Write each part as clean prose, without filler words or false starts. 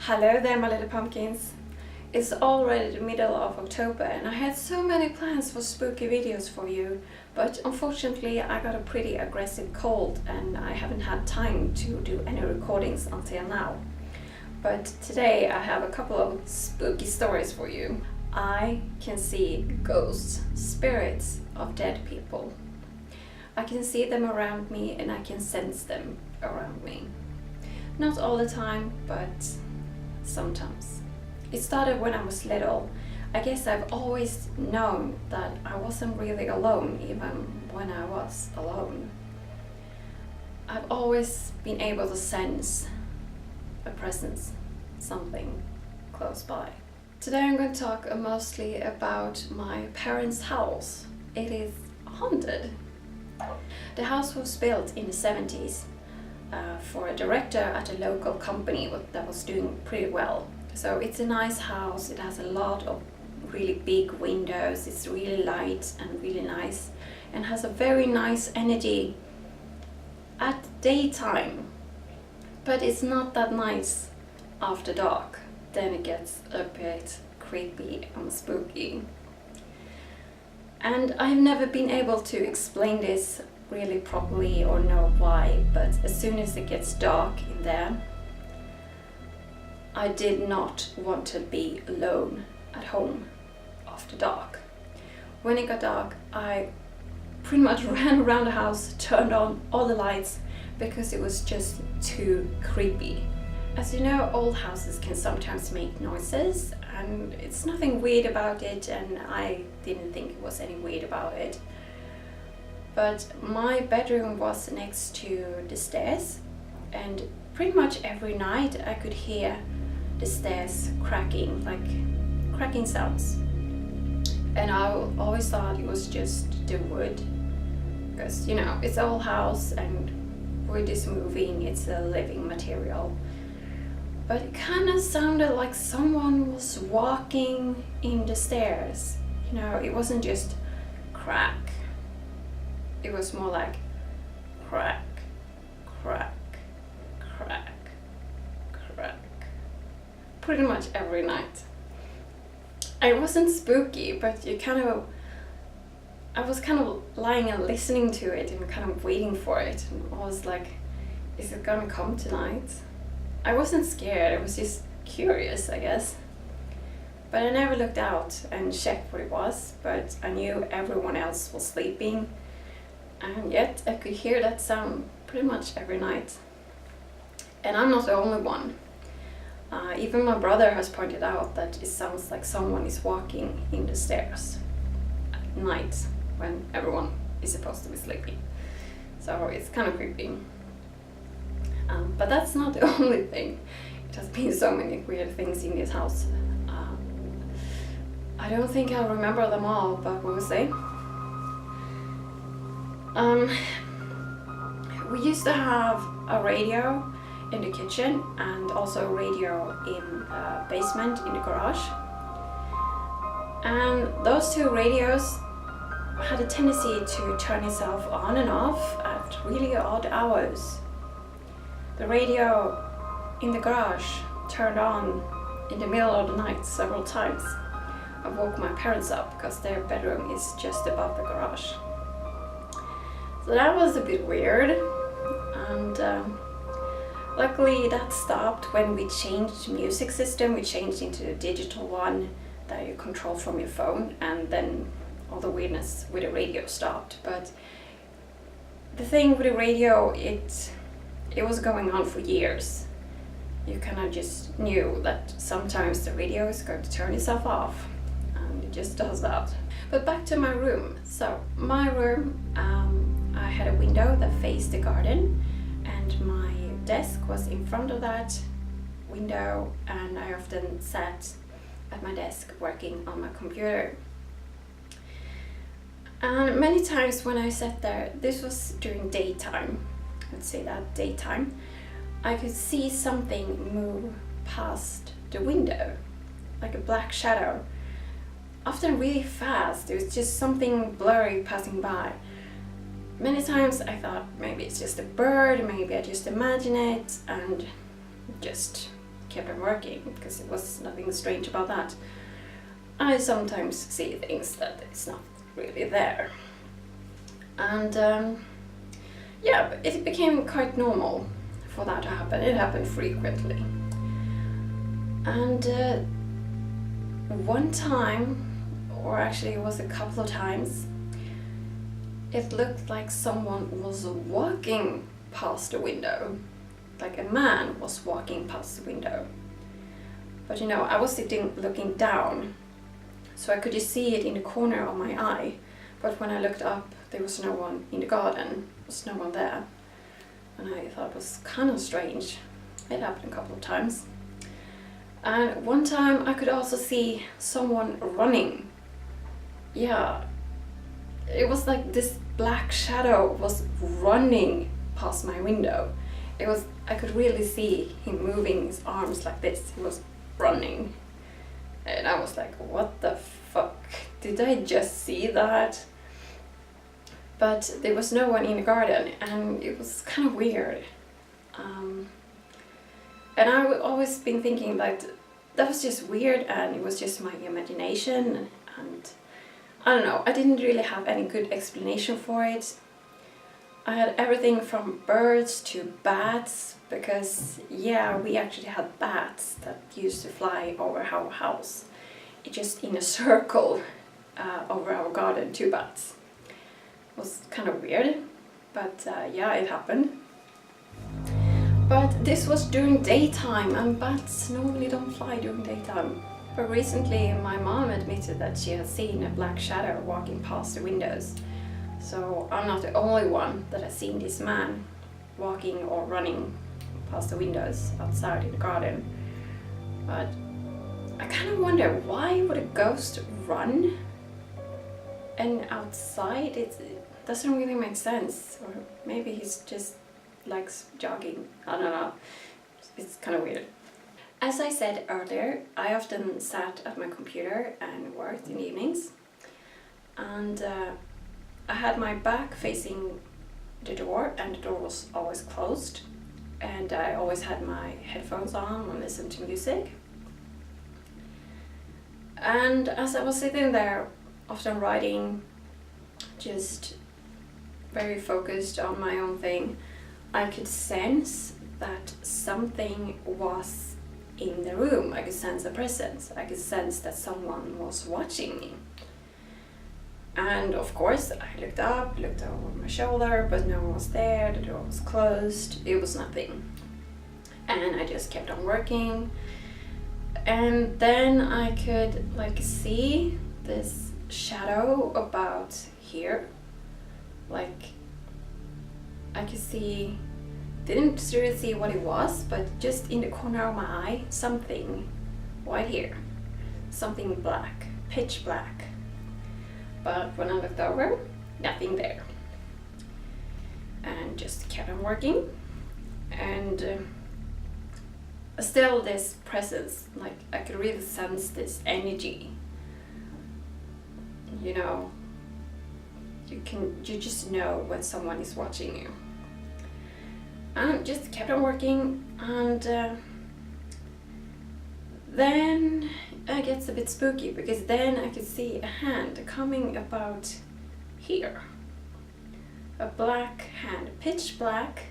Hello there, my little pumpkins. It's already the middle of October and I had so many plans for spooky videos for you, but unfortunately I got a pretty aggressive cold and I haven't had time to do any recordings until now. But today I have a couple of spooky stories for you. I can see ghosts, spirits of dead people. I can see them around me and I can sense them around me. Not all the time, but sometimes. It started when I was little. I guess I've always known that I wasn't really alone even when I was alone. I've always been able to sense a presence, something close by. Today I'm going to talk mostly about my parents' house. It is haunted. The house was built in the 70s for a director at a local company that was doing pretty well. So it's a nice house, it has a lot of really big windows, it's really light and really nice and has a very nice energy at daytime. But it's not that nice after dark, then it gets a bit creepy and spooky. And I've never been able to explain this really properly or know why, but as soon as it gets dark in there, I did not want to be alone at home after dark. When it got dark, I pretty much ran around the house, turned on all the lights because it was just too creepy. As you know, old houses can sometimes make noises and it's nothing weird about it, and I didn't think it was any weird about it. But my bedroom was next to the stairs and pretty much every night I could hear the stairs cracking, like cracking sounds. And I always thought it was just the wood, because you know, it's an old house and wood is moving, it's a living material. But it kind of sounded like someone was walking in the stairs. You know, it wasn't just crack. It was more like crack, crack, crack, crack. Pretty much every night. It wasn't spooky, but I was kind of lying and listening to it and kind of waiting for it. And I was like, is it gonna come tonight? I wasn't scared, I was just curious, I guess. But I never looked out and checked what it was, but I knew everyone else was sleeping. And yet I could hear that sound pretty much every night. And I'm not the only one. Even my brother has pointed out that it sounds like someone is walking in the stairs at night when everyone is supposed to be sleeping. So it's kind of creepy. But that's not the only thing. It has been so many weird things in this house. I don't think I'll remember them all, but we'll see. We used to have a radio in the kitchen and also a radio in the basement in the garage. And those two radios had a tendency to turn itself on and off at really odd hours. The radio in the garage turned on in the middle of the night several times. I woke my parents up because their bedroom is just above the garage. So that was a bit weird, and luckily that stopped when we changed the music system. We changed into the digital one that you control from your phone, and then all the weirdness with the radio stopped. But the thing with the radio, it was going on for years. You kind of just knew that sometimes the radio is going to turn itself off, and it just does that. But back to my room. So my room, I had a window that faced the garden and my desk was in front of that window, and I often sat at my desk working on my computer. And many times when I sat there, this was during daytime, let's say that daytime, I could see something move past the window, like a black shadow. Often really fast, it was just something blurry passing by. Many times I thought maybe it's just a bird, maybe I just imagine it, and just kept on working because it was nothing strange about that. I sometimes see things that it's not really there. And yeah, but it became quite normal for that to happen. It happened frequently. And one time, or actually it was a couple of times, it looked like someone was walking past the window. Like a man was walking past the window. But you know, I was sitting looking down, so I could just see it in the corner of my eye. But when I looked up, there was no one in the garden. There was no one there. And I thought it was kind of strange. It happened a couple of times. And one time I could also see someone running. Yeah, it was like this black shadow was running past my window. I could really see him moving his arms like this. He was running. And I was like, what the fuck? Did I just see that? But there was no one in the garden, and it was kind of weird. And I've always been thinking that was just weird, and it was just my imagination, and I don't know, I didn't really have any good explanation for it. I had everything from birds to bats, because yeah, we actually had bats that used to fly over our house. It just in a circle over our garden, 2 bats. It was kind of weird, but yeah, it happened. But this was during daytime, and bats normally don't fly during daytime. But recently my mom admitted that she had seen a black shadow walking past the windows. So I'm not the only one that has seen this man walking or running past the windows outside in the garden. But I kind of wonder, why would a ghost run? And outside, it doesn't really make sense. Or maybe he's just likes jogging. I don't know. It's kind of weird. As I said earlier, I often sat at my computer and worked in the evenings. And I had my back facing the door, and the door was always closed. And I always had my headphones on and listened to music. And as I was sitting there, often writing, just very focused on my own thing, I could sense that something was in the room. I could sense a presence. I could sense that someone was watching me. And of course, I looked up, looked over my shoulder, but no one was there. The door was closed. It was nothing. And I just kept on working. And then I could see this shadow about here. I could see, didn't really see what it was, but just in the corner of my eye, something right here. Something black, pitch black. But when I looked over, nothing there. And just kept on working. And still this presence, I could really sense this energy. You know, you just know when someone is watching you. And just kept on working, and then it gets a bit spooky, because then I could see a hand coming about here. A black hand, pitch black.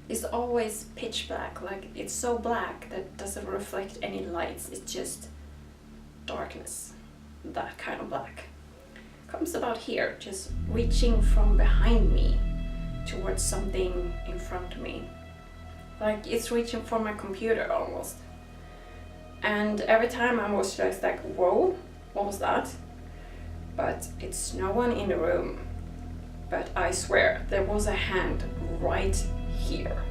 Is always pitch black, it's so black that it doesn't reflect any lights, it's just darkness, that kind of black. Comes about here, just reaching from behind me towards something in front of me. It's reaching for my computer almost. And every time I was just like, whoa, what was that? But it's no one in the room. But I swear, there was a hand right here.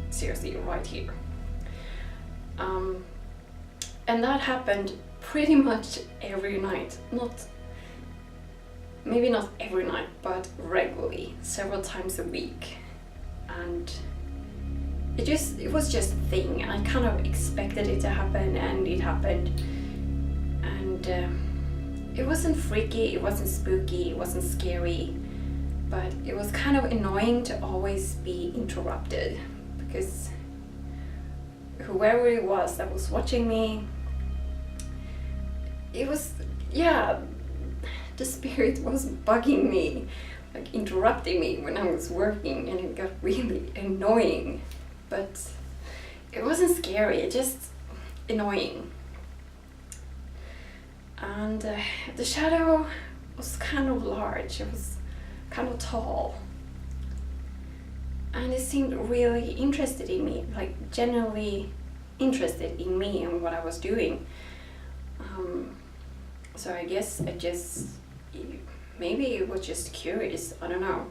Seriously, right here. And that happened pretty much every night. Maybe not every night, but regularly, several times a week. And it was just a thing. I kind of expected it to happen, and it happened. And it wasn't freaky, it wasn't spooky, it wasn't scary, but it was kind of annoying to always be interrupted, because whoever it was that was watching me, it was, yeah, the spirit was bugging me, like interrupting me when I was working, and it got really annoying. But it wasn't scary, it just annoying. And the shadow was kind of large, it was kind of tall. And it seemed really interested in me, like genuinely interested in me and what I was doing. So I guess maybe it was just curious, I don't know.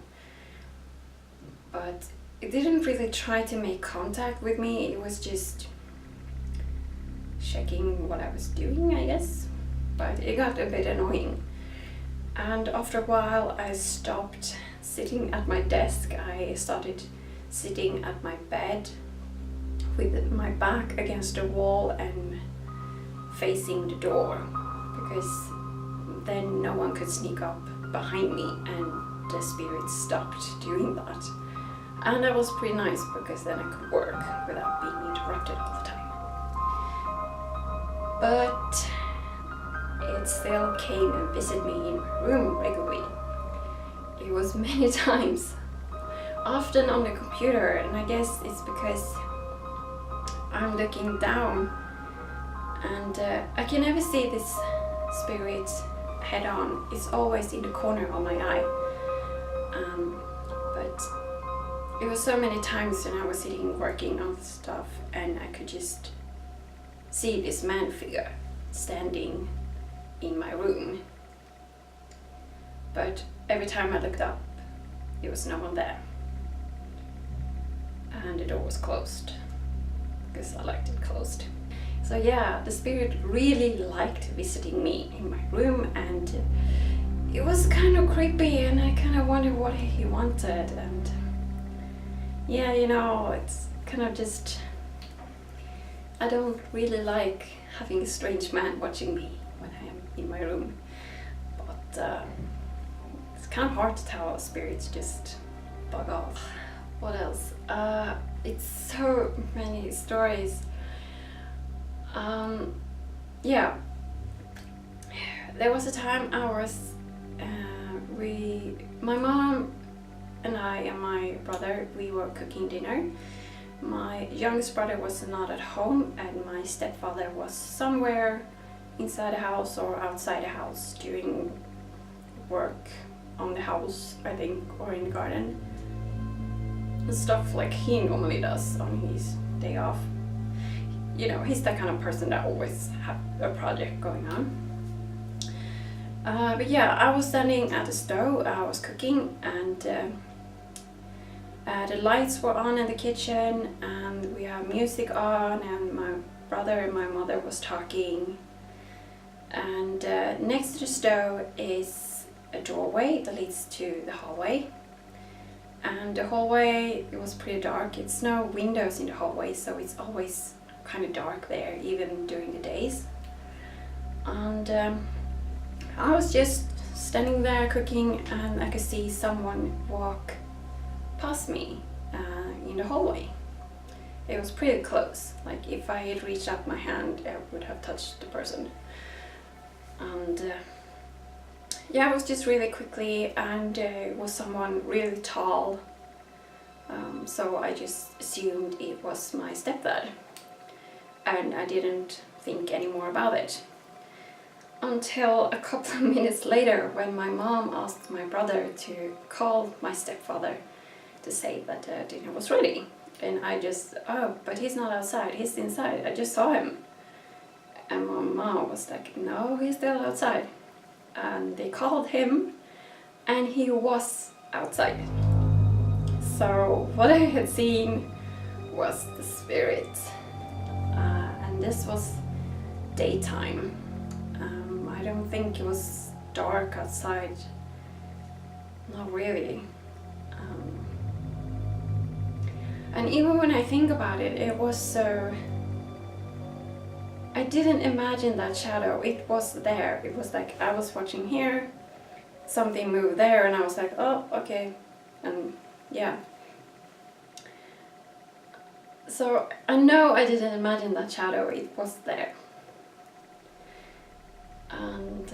But it didn't really try to make contact with me, it was just checking what I was doing, I guess. But it got a bit annoying. And after a while I stopped sitting at my desk. I started sitting at my bed with my back against the wall and facing the door, because then no one could sneak up behind me, and the spirit stopped doing that. And that was pretty nice, because then I could work without being interrupted all the time. But it still came and visited me in my room regularly. It was many times, often on the computer, and I guess it's because I'm looking down and I can never see this spirit head on. It's always in the corner of my eye. But it was so many times when I was sitting working on stuff and I could just see this man figure standing in my room. But every time I looked up, there was no one there. And the door was closed, because I liked it closed. So yeah, the spirit really liked visiting me in my room, and it was kind of creepy, and I kind of wondered what he wanted. And yeah, you know, it's kind of just, I don't really like having a strange man watching me when I am in my room. But it's kind of hard to tell, spirits just bug off. What else? It's so many stories. Yeah, there was a time I was, my mom and I and my brother, we were cooking dinner. My youngest brother was not at home, and my stepfather was somewhere inside the house or outside the house doing work on the house, I think, or in the garden. Stuff like he normally does on his day off. You know, he's that kind of person that always have a project going on. But yeah, I was standing at the stove, I was cooking, and the lights were on in the kitchen, and we had music on, and my brother and my mother was talking. And next to the stove is a doorway that leads to the hallway. And the hallway, it was pretty dark. It's no windows in the hallway, so it's always kind of dark there, even during the days. And I was just standing there cooking, and I could see someone walk past me in the hallway. It was pretty close. Like if I had reached out my hand, I would have touched the person. And yeah, it was just really quickly, and it was someone really tall. So I just assumed it was my stepdad, and I didn't think any more about it. Until a couple of minutes later, when my mom asked my brother to call my stepfather to say that dinner was ready. And I just, oh, but he's not outside, he's inside, I just saw him. And my mom was like, no, he's still outside. And they called him, and he was outside. So what I had seen was the spirit. And this was daytime. I don't think it was dark outside. Not really. And even when I think about it, it was so... I didn't imagine that shadow. It was there. It was like I was watching here, something moved there, and I was like, oh, okay. And yeah. So I know I didn't imagine that shadow, it was there. And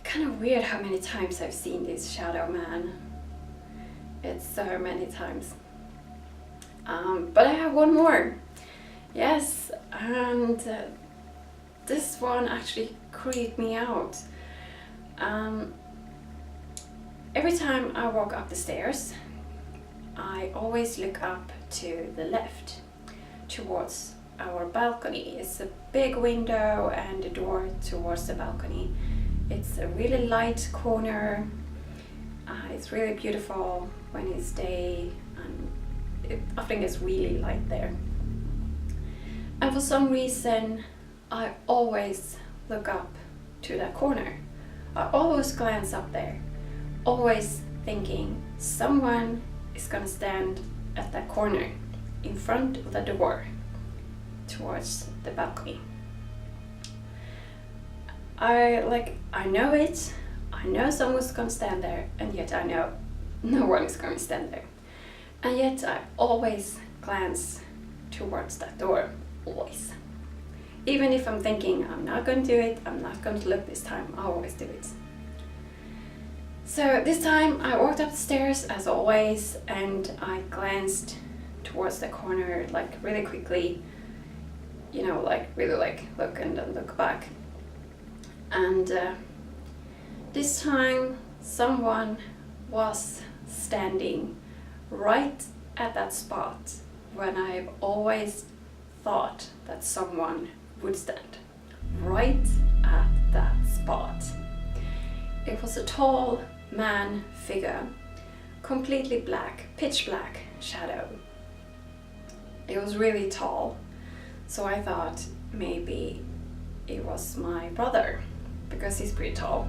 kind of weird how many times I've seen this shadow man. It's so many times. But I have one more. Yes, and this one actually creeped me out. Every time I walk up the stairs, I always look up to the left, towards our balcony. It's a big window and a door towards the balcony. It's a really light corner. It's really beautiful when it's day, and I think it's really light there. And for some reason, I always look up to that corner. I always glance up there, always thinking someone is gonna stand at that corner in front of the door towards the balcony. I know it, I know someone's gonna stand there, and yet I know no one is gonna stand there. And yet I always glance towards that door, always. Even if I'm thinking I'm not gonna do it, I'm not going to look this time, I always do it. So this time I walked up the stairs as always, and I glanced towards the corner like really quickly, you know, like really like look and then look back. And this time someone was standing right at that spot when I've always thought that someone would stand. Right at that spot. It was a tall man figure, completely black, pitch black shadow. It was really tall, so I thought maybe it was my brother, because he's pretty tall.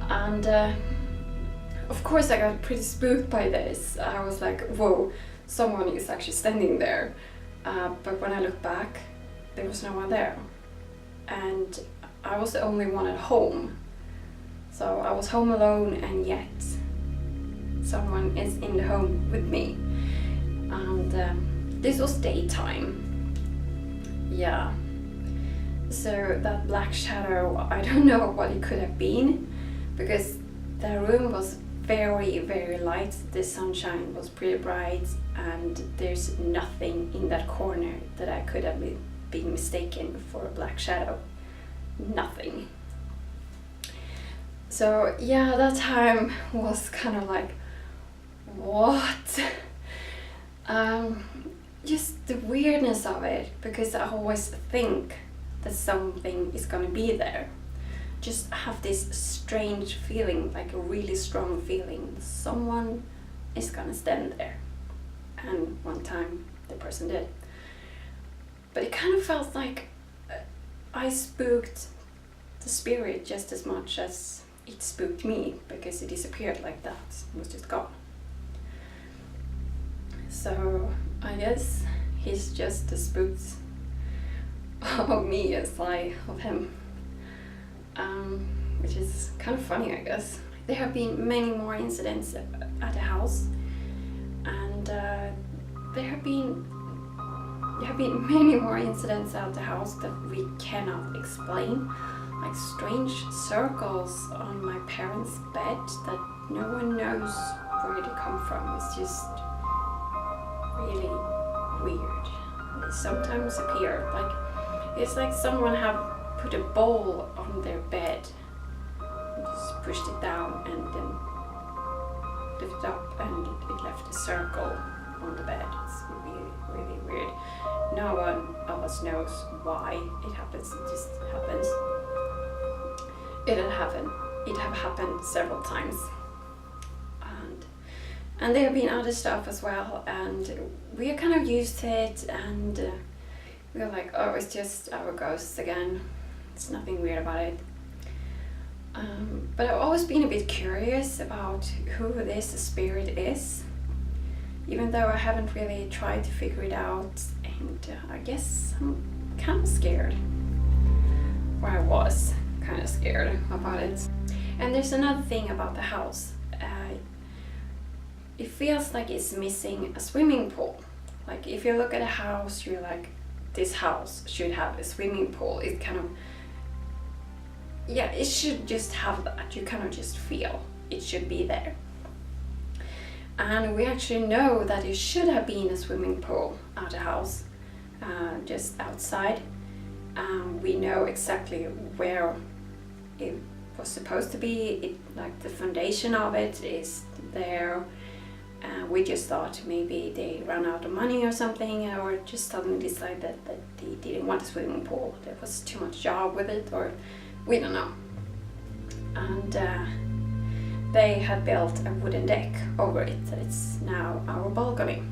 And of course I got pretty spooked by this. I was like, whoa, someone is actually standing there. But when I looked back, there was no one there. And I was the only one at home. So I was home alone, and yet someone is in the home with me. And this was daytime. Yeah. So that black shadow, I don't know what it could have been, because the room was very, very light. The sunshine was pretty bright, and there's nothing in that corner that I could have been mistaken for a black shadow. Nothing. So yeah, that time was kind of like, what? Just the weirdness of it, because I always think that something is gonna be there. Just have this strange feeling, like a really strong feeling, someone is gonna stand there. And one time the person did. But it kind of felt like I spooked the spirit just as much as it spooked me, because it disappeared like that, it was just gone. So I guess he's just as spooked of me as I of him. Which is kind of funny, I guess. There have been many more incidents at the house, and there have been many more incidents at the house that we cannot explain, like strange circles on my parents' bed that no one knows where they come from. It's just really weird. They sometimes appear like it's like someone have put a bowl on their bed and just pushed it down and then lifted up, and it left a circle on the bed. It's really, really weird. No one of us knows why it happens. It just happens. It have happened several times. And there have been other stuff as well, and we are kind of used to it, and we're like, oh, it's just our ghosts again. It's nothing weird about it. But I've always been a bit curious about who this spirit is, even though I haven't really tried to figure it out, and I guess I'm kind of scared. Or I was kind of scared about it. And there's another thing about the house. it feels like it's missing a swimming pool. Like if you look at a house, you're like, this house should have a swimming pool. It kind of, yeah, it should just have that. You kind of just feel it should be there. And we actually know that it should have been a swimming pool at the house, just outside. We know exactly where it was supposed to be. Like the foundation of it is there. We just thought maybe they ran out of money or something, or just suddenly decided that they didn't want a swimming pool. There was too much job with it, or we don't know. And they had built a wooden deck over it, that it's now our balcony.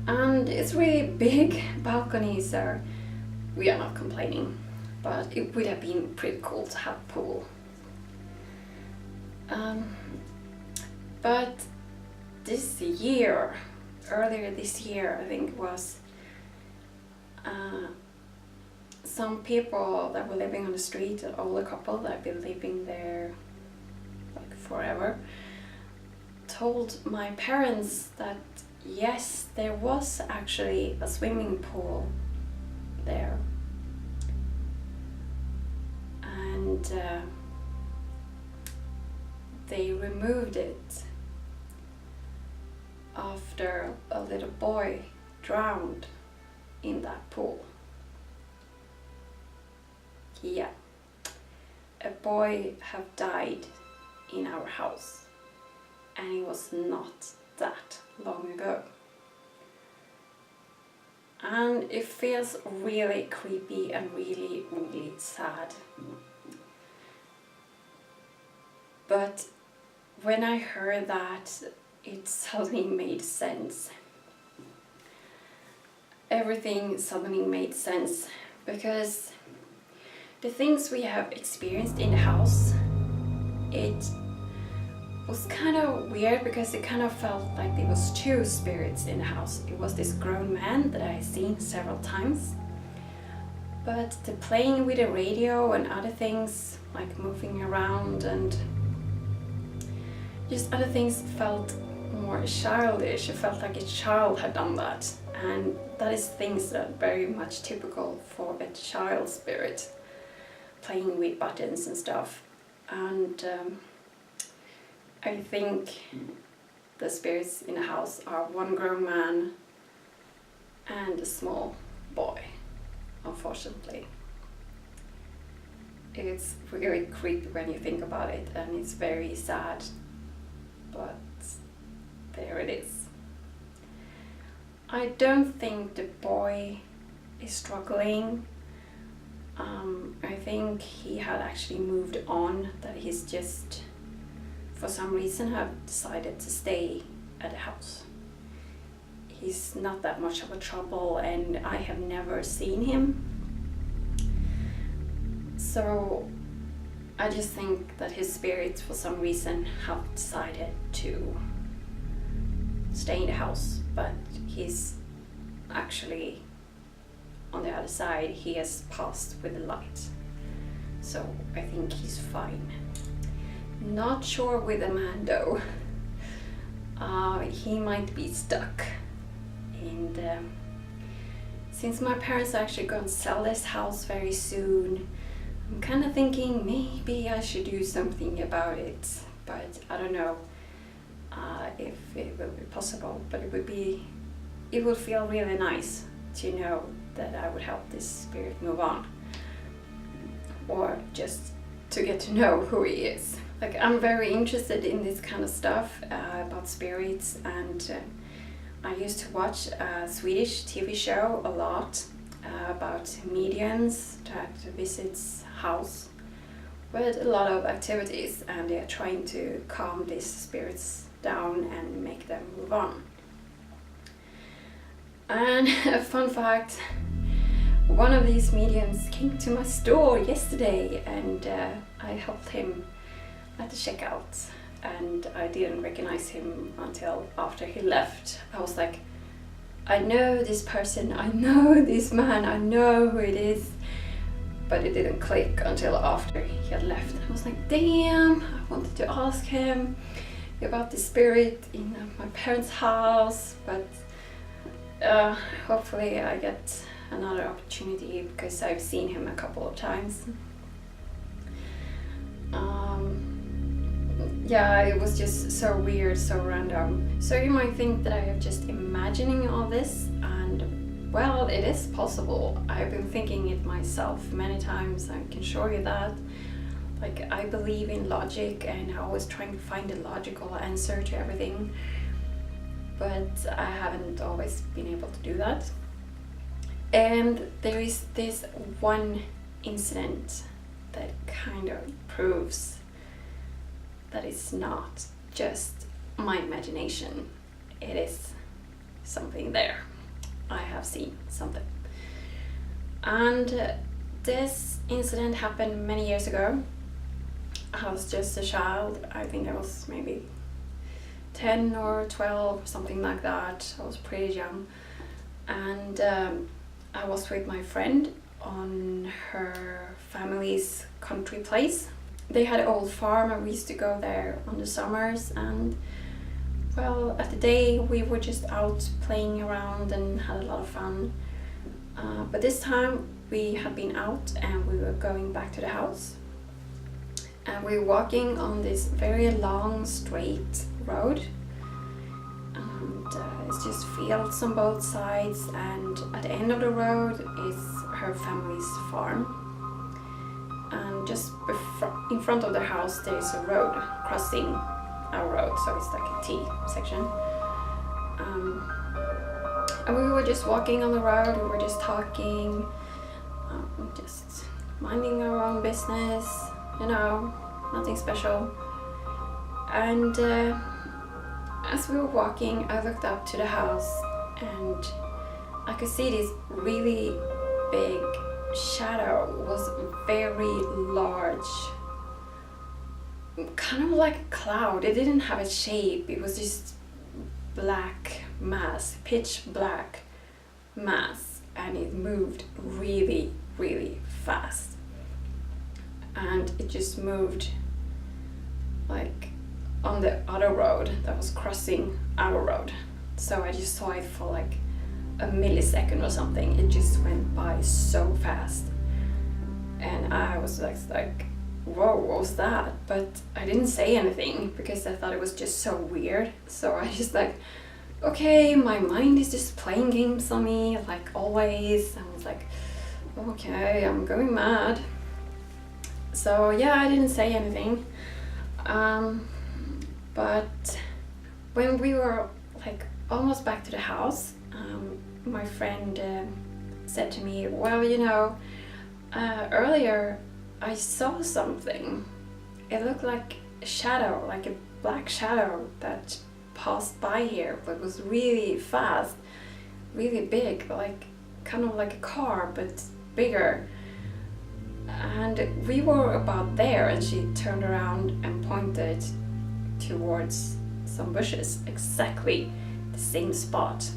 And it's really big balconies, so we are not complaining, but it would have been pretty cool to have a pool. But this year, earlier this year, I think it was, some people that were living on the street, an older couple that had been living there like forever, told my parents that yes, there was actually a swimming pool there. And they removed it after a little boy drowned in that pool. Yeah, a boy have died in our house, and it was not that long ago. And it feels really creepy and really, really sad. But when I heard that, it suddenly made sense. Everything suddenly made sense, because the things we have experienced in the house, it was kind of weird, because it kind of felt like there was two spirits in the house. It was this grown man that I had seen several times, but the playing with the radio and other things, like moving around and just other things, felt more childish. It felt like a child had done that, and that is things that are very much typical for a child spirit, playing with buttons and stuff. And I think the spirits in the house are one grown man and a small boy, unfortunately. It's really creepy when you think about it, and it's very sad, but there it is. I don't think the boy is struggling. I think he had actually moved on, that he's just, for some reason, have decided to stay at the house. He's not that much of a trouble, and I have never seen him. So I just think that his spirits, for some reason, have decided to stay in the house, but he's actually on the other side. He has passed with the light, so I think he's fine. Not sure with the man though. He might be stuck, and since my parents are actually going to sell this house very soon, I'm kind of thinking maybe I should do something about it, but I don't know if it will be possible. But it would feel really nice to know that I would help this spirit move on, or just to get to know who he is. Like, I'm very interested in this kind of stuff about spirits, and I used to watch a Swedish TV show a lot about mediums that visits house with a lot of activities, and they're trying to calm these spirits down and make them move on. And a fun fact, one of these mediums came to my store yesterday, and I helped him at the checkout, and I didn't recognize him until after he left. I was like, I know this person, I know this man, I know who it is, but it didn't click until after he had left. I was like, damn, I wanted to ask him about the spirit in my parents' house, but hopefully I get another opportunity because I've seen him a couple of times. Yeah, it was just so weird, so random. So you might think that I am just imagining all this, and well, it is possible. I've been thinking it myself many times, I can show you that. Like, I believe in logic and I always trying to find a logical answer to everything, but I haven't always been able to do that. And there is this one incident that kind of proves that it's not just my imagination. It is something there. I have seen something. And this incident happened many years ago. I was just a child. I think I was maybe 10 or 12, something like that. I was pretty young. And I was with my friend on her family's country place. They had an old farm and we used to go there on the summers, and well, at the day we were just out playing around and had a lot of fun. But this time we had been out and we were going back to the house. And we were walking on this very long straight road, and it's just fields on both sides, and at the end of the road is her family's farm. And just in front of the house there's a road crossing our road, so it's like a T section. And we were just walking on the road, we were just talking, just minding our own business, you know, nothing special. And as we were walking, I looked up to the house and I could see this really big shadow. Was very large, kind of like a cloud. It didn't have a shape, it was just black mass, pitch black mass, and it moved really, really fast. And it just moved like on the other road that was crossing our road. So I just saw it for like a millisecond or something. It just went by so fast. And I was like, whoa, what was that? But I didn't say anything because I thought it was just so weird. So I just like, okay, my mind is just playing games on me like always. I was like, okay, I'm going mad. So yeah, I didn't say anything. But when we were like almost back to the house, my friend said to me, well, you know, earlier I saw something. It looked like a shadow, like a black shadow that passed by here, but was really fast, really big, like kind of like a car, but bigger. And we were about there, and she turned around and pointed towards some bushes, exactly the same spot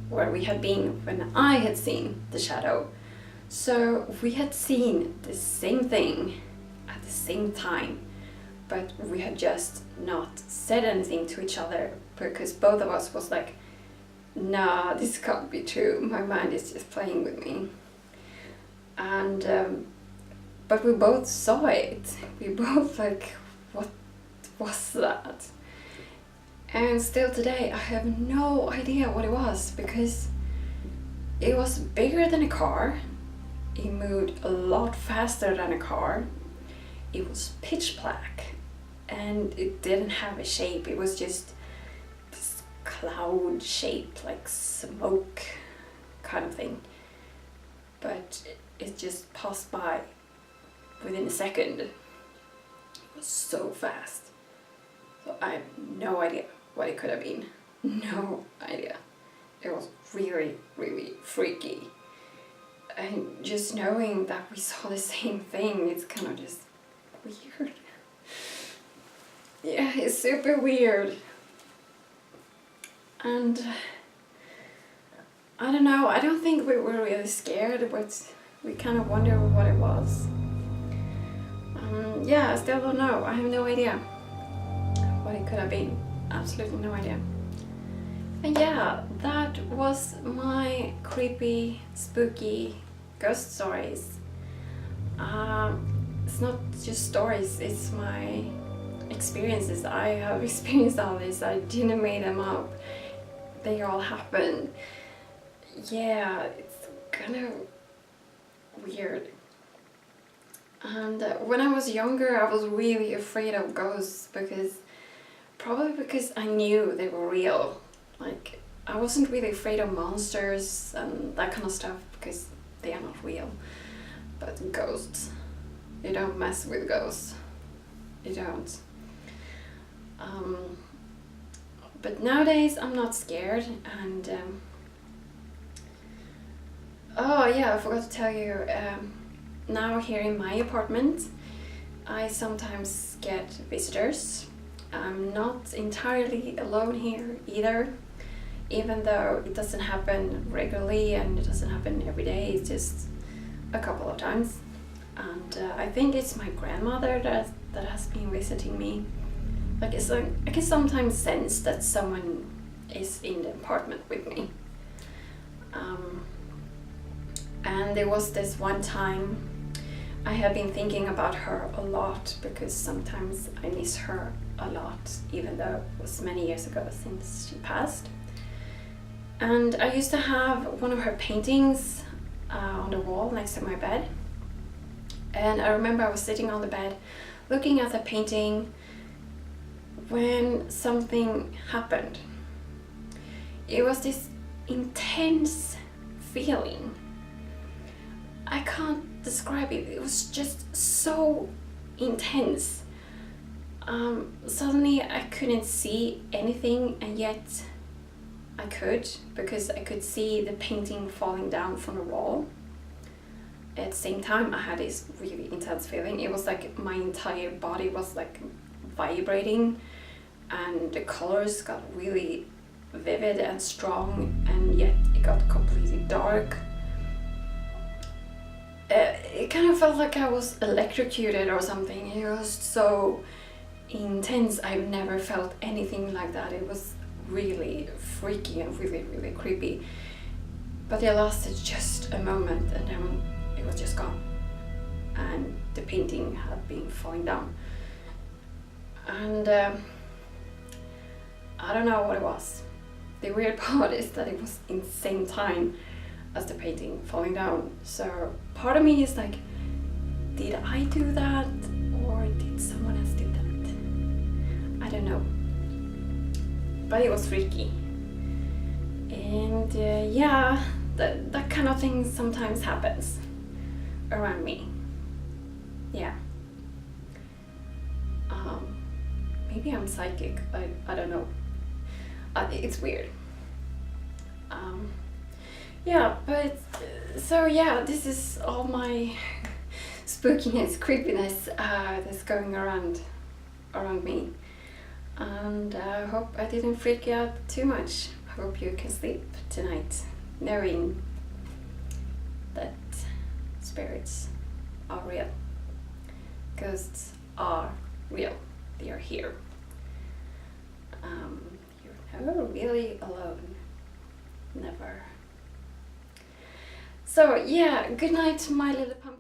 where we had been when I had seen the shadow. So we had seen the same thing at the same time, but we had just not said anything to each other because both of us was like, nah, this can't be true, my mind is just playing with me. And but we both saw it. We both like, what was that? And still today I have no idea what it was, because it was bigger than a car, it moved a lot faster than a car, it was pitch black, and it didn't have a shape. It was just this cloud shaped, like smoke kind of thing, but it just passed by within a second. It was so fast. So I have no idea what it could have been. No idea. It was really, really freaky. And just knowing that we saw the same thing, it's kind of just weird. Yeah, it's super weird. And I don't know, I don't think we were really scared, but we kind of wonder what it was. Yeah, I still don't know, I have no idea. what it could have been. Absolutely no idea. And yeah, that was my creepy, spooky ghost stories. It's not just stories, it's my experiences. I have experienced all this. I didn't make them up. They all happened. Yeah, it's kind of weird. And when I was younger, I was really afraid of ghosts probably because I knew they were real. Like, I wasn't really afraid of monsters and that kind of stuff because they are not real. But ghosts, you don't mess with ghosts. You don't. But nowadays I'm not scared, and oh yeah, I forgot to tell you, now here in my apartment I sometimes get visitors. I'm not entirely alone here either, even though it doesn't happen regularly and it doesn't happen every day. It's just a couple of times, and I think it's my grandmother that has been visiting me. Like, I can sometimes sense that someone is in the apartment with me. And there was this one time I have been thinking about her a lot, because sometimes I miss her a lot, even though it was many years ago since she passed. And I used to have one of her paintings on the wall next to my bed. And I remember I was sitting on the bed looking at the painting when something happened. It was this intense feeling. I can't describe it. It was just so intense. Suddenly I couldn't see anything, and yet I could, because I could see the painting falling down from the wall. At the same time, I had this really intense feeling. It was like my entire body was like vibrating, and the colors got really vivid and strong, and yet it got completely dark. It kind of felt like I was electrocuted or something. It was so intense. I've never felt anything like that. It was really freaky and really, really creepy. But it lasted just a moment, and then it was just gone. And the painting had been falling down. And I don't know what it was. The weird part is that it was in the same time as the painting falling down. So part of me is like, did I do that, or did someone else do that? I don't know. But it was freaky. And yeah, that kind of thing sometimes happens around me. Yeah. Maybe I'm psychic. I don't know. It's weird. Yeah, but so yeah, this is all my spookiness, creepiness that's going around me. And I hope I didn't freak you out too much. I hope you can sleep tonight knowing that spirits are real. Ghosts are real. They are here. You're never really alone. Never. So yeah, good night, my little pumpkin.